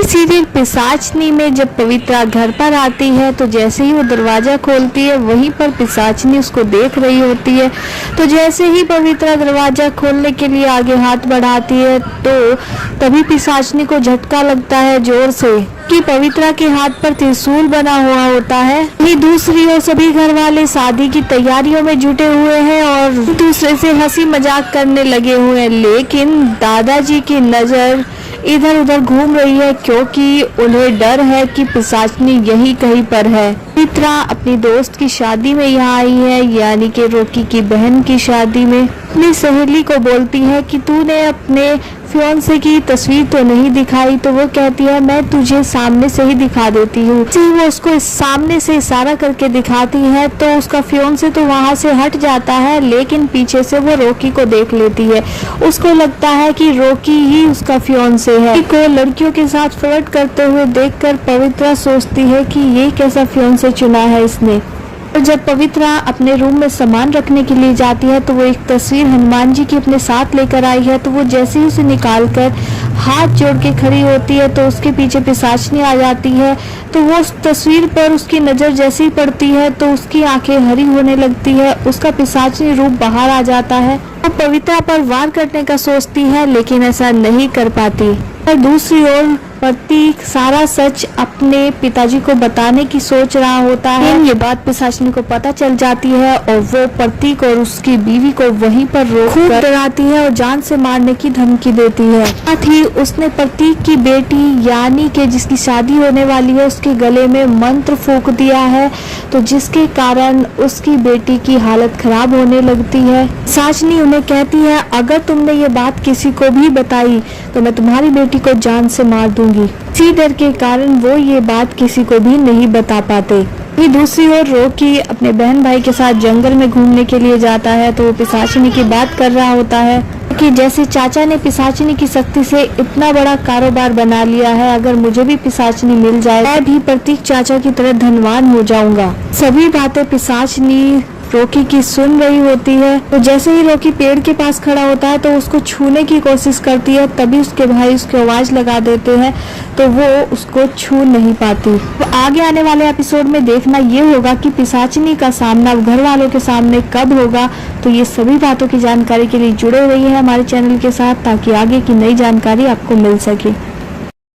Serial पिशाचनी में जब पवित्रा घर पर आती है तो जैसे ही वो दरवाजा खोलती है वहीं पर पिशाचनी उसको देख रही होती है। तो जैसे ही पवित्रा दरवाजा खोलने के लिए आगे हाथ बढ़ाती है तो तभी पिशाचनी को झटका लगता है जोर से कि पवित्रा के हाथ पर त्रिशूल बना हुआ होता है। वहीं दूसरी ओर सभी घर वाले शादी की तैयारियों में जुटे हुए हैं और दूसरे से हंसी मजाक करने लगे हुए हैं, लेकिन दादाजी की नजर इधर उधर घूम रही है क्योंकि उन्हें डर है कि पिशाचनी यही कहीं पर है। पवित्रा अपनी दोस्त की शादी में यहाँ आई है, यानी कि रॉकी की बहन की शादी में। अपनी सहेली को बोलती है कि तूने अपने फियांसे की तस्वीर तो नहीं दिखाई, तो वो कहती है मैं तुझे सामने से ही दिखा देती हूँ। वो उसको सामने से इशारा करके दिखाती है तो उसका फियांसे तो वहाँ से हट जाता है, लेकिन पीछे से वो रॉकी को देख लेती है। उसको लगता है कि रॉकी ही उसका फियांसे है। को लड़कियों के साथ फ्लर्ट करते हुए देखकर पवित्रा सोचती है कि ये कैसा फियांसे चुना है इसने। और जब पवित्रा अपने रूम में सामान रखने के लिए जाती है तो वो एक तस्वीर हनुमान जी की अपने साथ लेकर आई है। तो वो जैसे ही उसे निकालकर हाथ जोड़ के खड़ी होती है तो उसके पीछे पिशाचनी आ जाती है। तो वो उस तस्वीर पर उसकी नजर जैसे ही पड़ती है तो उसकी आंखें हरी होने लगती है, उसका पिशाचनी रूप बाहर आ जाता है। वो पवित्रा पर वार करने का सोचती है लेकिन ऐसा नहीं कर पाती। और दूसरी ओर प्रतीक सारा सच अपने पिताजी को बताने की सोच रहा होता है। ये बात पिशाचनी को पता चल जाती है और वो प्रतीक और उसकी बीवी को वहीं पर रोककर डराती है और जान से मारने की धमकी देती है। साथ ही उसने प्रतीक की बेटी यानी कि जिसकी शादी होने वाली है उसके गले में मंत्र फूंक दिया है, तो जिसके कारण उसकी बेटी की हालत खराब होने लगती है। पिशाचनी उन्हें कहती है अगर तुमने ये बात किसी को भी बताई तो मैं तुम्हारी बेटी को जान से मार दूंगी। इसी डर के कारण वो ये बात किसी को भी नहीं बता पाते। दूसरी ओर रॉकी अपने बहन भाई के साथ जंगल में घूमने के लिए जाता है तो वो पिशाचनी की बात कर रहा होता है कि जैसे चाचा ने पिशाचनी की शक्ति से इतना बड़ा कारोबार बना लिया है, अगर मुझे भी पिशाचनी मिल जाए मैं भी प्रतीक चाचा की तरह धनवान हो जाऊंगा। सभी बातें पिशाचनी रॉकी की सुन रही होती है। तो जैसे ही रॉकी पेड़ के पास खड़ा होता है तो उसको छूने की कोशिश करती है, तभी उसके भाई उसकी आवाज लगा देते हैं तो वो उसको छू नहीं पाती। तो आगे आने वाले एपिसोड में देखना ये होगा कि पिशाचनी का सामना घर वालों के सामने कब होगा। तो ये सभी बातों की जानकारी के लिए जुड़े रहिए हमारे चैनल के साथ ताकि आगे की नई जानकारी आपको मिल सके।